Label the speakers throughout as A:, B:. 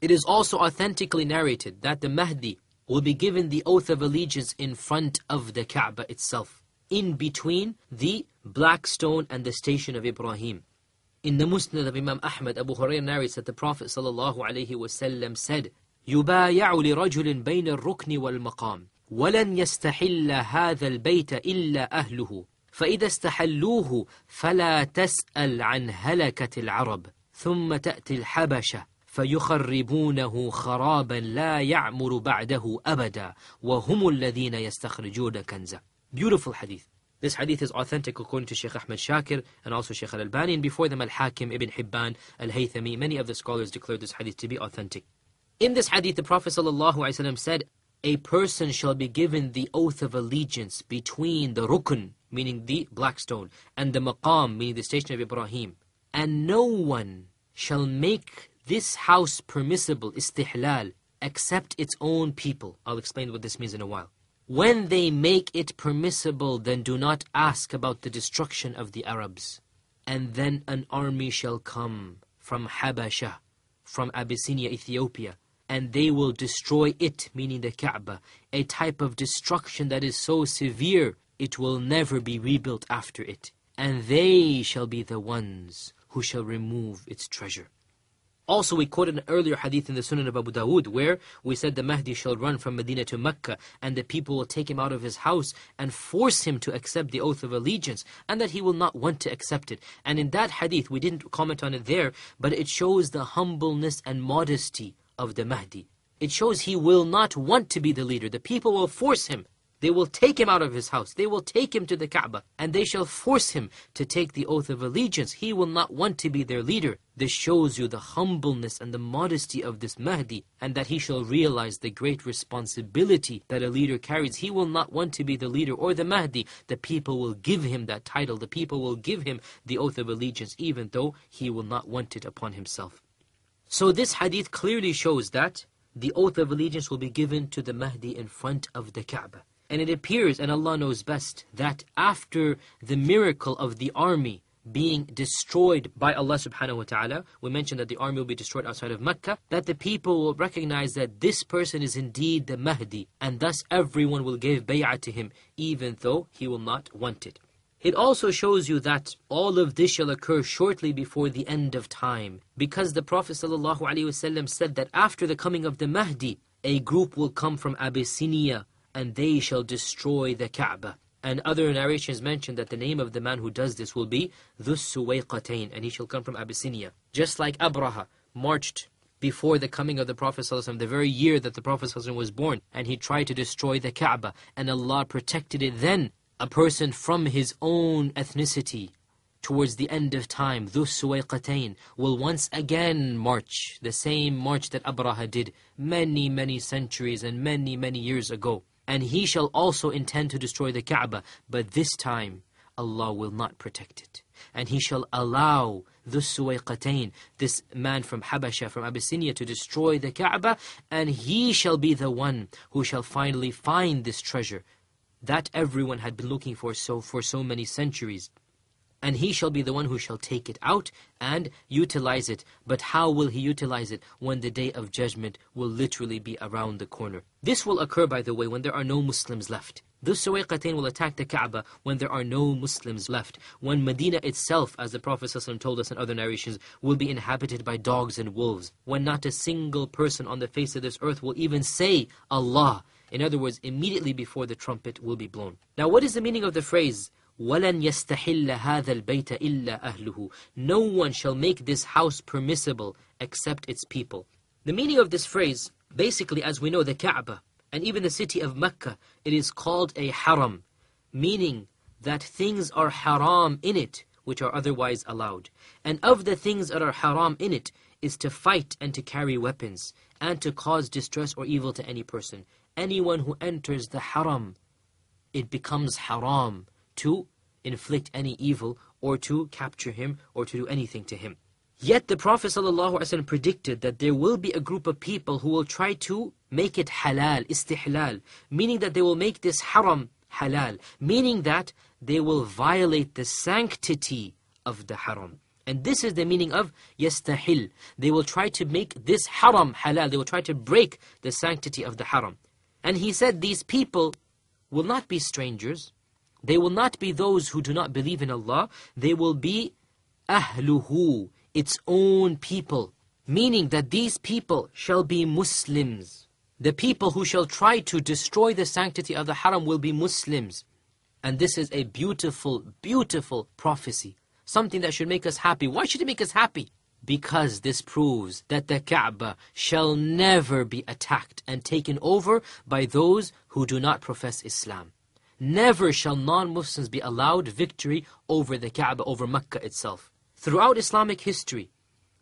A: It is also authentically narrated that the Mahdi will be given the oath of allegiance in front of the Kaaba itself, in between the black stone and the station of Ibrahim. In the Musnad of Imam Ahmad, Abu Hurairah narrates that the Prophet ﷺ said, يُبَايَعُ لِرَجُلٍ بَيْنَ الرُّكْنِ وَالْمَقَامِ وَلَنْ يَسْتَحِلَّ هَذَا الْبَيْتَ إِلَّا أَهْلُهُ فإذا استحلوه فلا تسأل عن هلكة العرب ثم تأتي الحبشة فيخربونه خرابا لا يعمر بعده أبدا وهم الذين يستخرجون كنزا. Beautiful hadith. This hadith is authentic according to Shaykh Ahmad Shakir and also Shaykh Al-Albani, and before them Al-Hakim, Ibn Hibban, Al-Haythami. Many of the scholars declared this hadith to be authentic. In this hadith, the Prophet ﷺ said, a person shall be given the oath of allegiance between the rukn, meaning the black stone, and the maqam, meaning the station of Ibrahim. And no one shall make this house permissible, istihlal, except its own people. I'll explain what this means in a while. When they make it permissible, then do not ask about the destruction of the Arabs. And then an army shall come from Habasha, from Abyssinia, Ethiopia, and they will destroy it, meaning the Kaaba, a type of destruction that is so severe, it will never be rebuilt after it. And they shall be the ones who shall remove its treasure. Also, we quoted an earlier hadith in the Sunan of Abu Dawood, where we said the Mahdi shall run from Medina to Mecca, and the people will take him out of his house and force him to accept the oath of allegiance, and that he will not want to accept it. And in that hadith, we didn't comment on it there, but it shows the humbleness and modesty of the Mahdi. It shows he will not want to be the leader. The people will force him. They will take him out of his house. They will take him to the Kaaba, and they shall force him to take the oath of allegiance. He will not want to be their leader. This shows you the humbleness and the modesty of this Mahdi, and that he shall realize the great responsibility that a leader carries. He will not want to be the leader or the Mahdi. The people will give him that title. The people will give him the oath of allegiance, even though he will not want it upon himself. So this hadith clearly shows that the oath of allegiance will be given to the Mahdi in front of the Kaaba. And it appears, and Allah knows best, that after the miracle of the army being destroyed by Allah subhanahu wa ta'ala, we mentioned that the army will be destroyed outside of Mecca, that the people will recognize that this person is indeed the Mahdi, and thus everyone will give bay'ah to him, even though he will not want it. It also shows you that all of this shall occur shortly before the end of time, because the Prophet ﷺ said that after the coming of the Mahdi, a group will come from Abyssinia, and they shall destroy the Kaaba. And other narrations mention that the name of the man who does this will be Dhu Suwayqatayn, and he shall come from Abyssinia. Just like Abraha marched before the coming of the Prophet ﷺ, the very year that the Prophet ﷺ was born, and he tried to destroy the Kaaba, and Allah protected it then. A person from his own ethnicity, towards the end of time, Dhu Suwayqatayn, will once again march, the same march that Abraha did many centuries and many years ago. And he shall also intend to destroy the Kaaba, but this time Allah will not protect it. And he shall allow Dhu Suwayqatayn, this man from Habasha, from Abyssinia, to destroy the Kaaba, and he shall be the one who shall finally find this treasure that everyone had been looking for so many centuries. And he shall be the one who shall take it out and utilize it. But how will he utilize it when the day of judgment will literally be around the corner? This will occur, by the way, when there are no Muslims left. Dhu Suwayqatayn will attack the Kaaba when there are no Muslims left. When Medina itself, as the Prophet ﷺ told us in other narrations, will be inhabited by dogs and wolves. When not a single person on the face of this earth will even say Allah. In other words, immediately before the trumpet will be blown. Now, what is the meaning of the phrase, وَلَنْ يَسْتَحِلَّ هَذَا الْبَيْتَ إِلَّا أَهْلُهُ? No one shall make this house permissible except its people. The meaning of this phrase, basically, as we know, the Kaaba and even the city of Mecca, it is called a haram, meaning that things are haram in it which are otherwise allowed. And of the things that are haram in it is to fight and to carry weapons and to cause distress or evil to any person. Anyone who enters the haram, it becomes haram to inflict any evil or to capture him or to do anything to him. Yet the Prophet ﷺ predicted that there will be a group of people who will try to make it halal, istihlal, meaning that they will make this haram halal, meaning that they will violate the sanctity of the haram. And this is the meaning of yastahil. They will try to make this haram halal. They will try to break the sanctity of the haram. And he said these people will not be strangers. They will not be those who do not believe in Allah. They will be ahluhu, its own people. Meaning that these people shall be Muslims. The people who shall try to destroy the sanctity of the haram will be Muslims. And this is a beautiful, beautiful prophecy. Something that should make us happy. Why should it make us happy? Because this proves that the Kaaba shall never be attacked and taken over by those who do not profess Islam. Never shall non-Muslims be allowed victory over the Kaaba, over Mecca itself. Throughout Islamic history,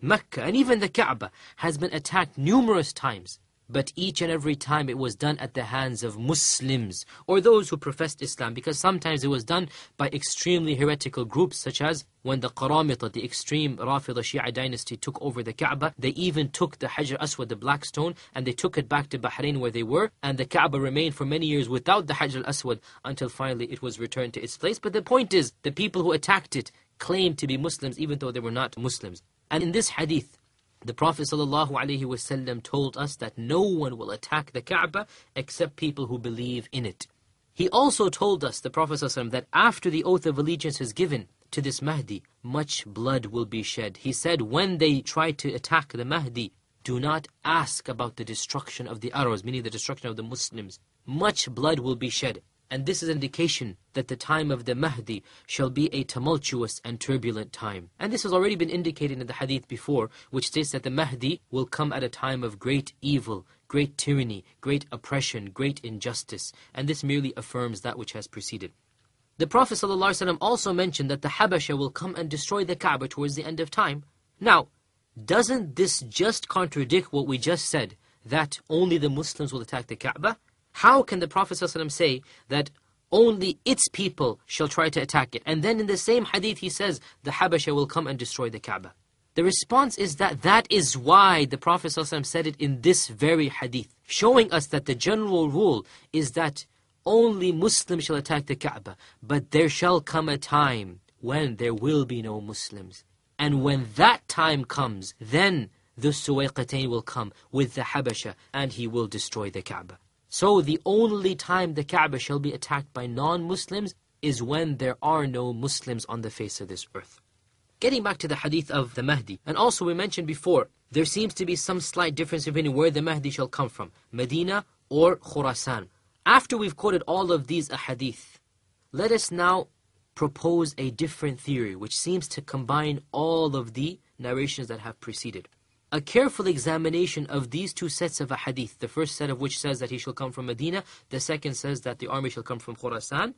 A: Mecca and even the Kaaba has been attacked numerous times. But each and every time it was done at the hands of Muslims or those who professed Islam, because sometimes it was done by extremely heretical groups, such as when the Qaramita, the extreme Rafida Shia dynasty, took over the Kaaba. They even took the Hajar Aswad, the black stone, and they took it back to Bahrain where they were, and the Kaaba remained for many years without the Hajar Aswad until finally it was returned to its place. But the point is, the people who attacked it claimed to be Muslims even though they were not Muslims. And in this hadith, the Prophet ﷺ told us that no one will attack the Kaaba except people who believe in it. He also told us, the Prophet ﷺ, that after the oath of allegiance is given to this Mahdi, much blood will be shed. He said, when they try to attack the Mahdi, do not ask about the destruction of the Arabs, meaning the destruction of the Muslims. Much blood will be shed. And this is an indication that the time of the Mahdi shall be a tumultuous and turbulent time. And this has already been indicated in the hadith before, which states that the Mahdi will come at a time of great evil, great tyranny, great oppression, great injustice. And this merely affirms that which has preceded. The Prophet ﷺ also mentioned that the Habasha will come and destroy the Kaaba towards the end of time. Now, doesn't this just contradict what we just said, that only the Muslims will attack the Kaaba? How can the Prophet ﷺ say that only its people shall try to attack it? And then in the same hadith he says, the Habasha will come and destroy the Kaaba. The response is that that is why the Prophet ﷺ said it in this very hadith, showing us that the general rule is that only Muslims shall attack the Kaaba, but there shall come a time when there will be no Muslims. And when that time comes, then the Suwayqatayn will come with the Habasha and he will destroy the Kaaba. So the only time the Kaaba shall be attacked by non-Muslims is when there are no Muslims on the face of this earth. Getting back to the hadith of the Mahdi, and also we mentioned before, there seems to be some slight difference between where the Mahdi shall come from, Medina or Khurasan. After we've quoted all of these ahadith, let us now propose a different theory which seems to combine all of the narrations that have preceded. A careful examination of these two sets of a hadith, the first set of which says that he shall come from Medina, the second says that the army shall come from Khurasan.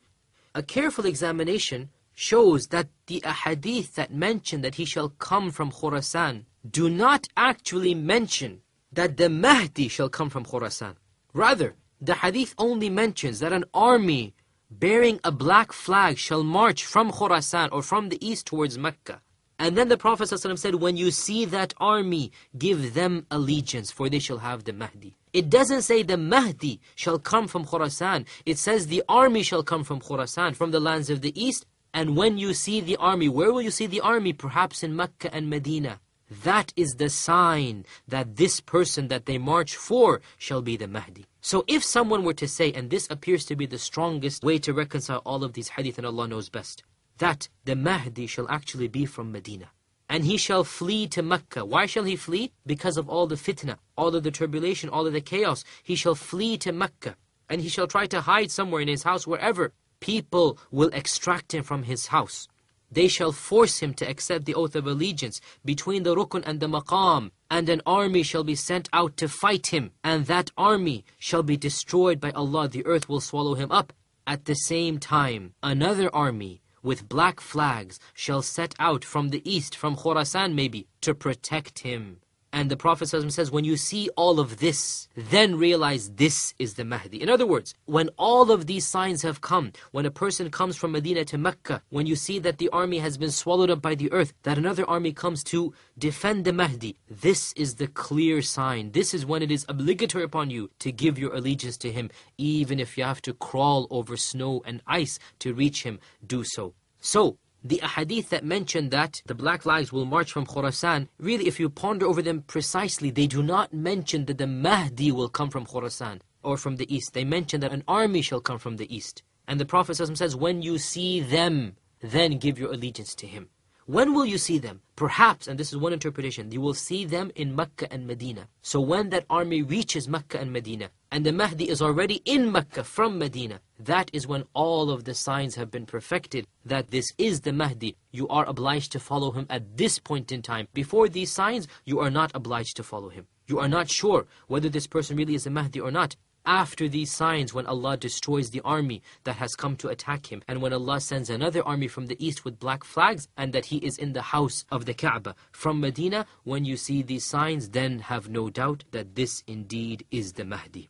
A: A careful examination shows that the ahadith that mention that he shall come from Khurasan do not actually mention that the Mahdi shall come from Khurasan. Rather, the hadith only mentions that an army bearing a black flag shall march from Khurasan or from the east towards Mecca. And then the Prophet ﷺ said, when you see that army, give them allegiance, for they shall have the Mahdi. It doesn't say the Mahdi shall come from Khurasan. It says the army shall come from Khurasan, from the lands of the east. And when you see the army, where will you see the army? Perhaps in Mecca and Medina. That is the sign that this person that they march for shall be the Mahdi. So if someone were to say, and this appears to be the strongest way to reconcile all of these hadith, and Allah knows best, that the Mahdi shall actually be from Medina. And he shall flee to Mecca. Why shall he flee? Because of all the fitna, all of the tribulation, all of the chaos. He shall flee to Mecca. And he shall try to hide somewhere in his house, wherever. People will extract him from his house. They shall force him to accept the oath of allegiance between the Rukun and the Maqam. And an army shall be sent out to fight him. And that army shall be destroyed by Allah. The earth will swallow him up. At the same time, another army with black flags shall set out from the east, from Khurasan maybe, to protect him. And the Prophet ﷺ says, when you see all of this, then realize this is the Mahdi. In other words, when all of these signs have come, when a person comes from Medina to Mecca, when you see that the army has been swallowed up by the earth, that another army comes to defend the Mahdi, this is the clear sign. This is when it is obligatory upon you to give your allegiance to him, even if you have to crawl over snow and ice to reach him, do so. So, The ahadith that mention that the black flags will march from Khurasan, really if you ponder over them precisely, they do not mention that the Mahdi will come from Khurasan or from the east. They mention that an army shall come from the east. And the Prophet ﷺ says, when you see them, then give your allegiance to him. When will you see them? Perhaps, and this is one interpretation, you will see them in Mecca and Medina. So when that army reaches Mecca and Medina, and the Mahdi is already in Mecca from Medina, that is when all of the signs have been perfected that this is the Mahdi. You are obliged to follow him at this point in time. Before these signs, you are not obliged to follow him. You are not sure whether this person really is the Mahdi or not. After these signs, when Allah destroys the army that has come to attack him, and when Allah sends another army from the east with black flags, and that he is in the house of the Kaaba from Medina, when you see these signs, then have no doubt that this indeed is the Mahdi.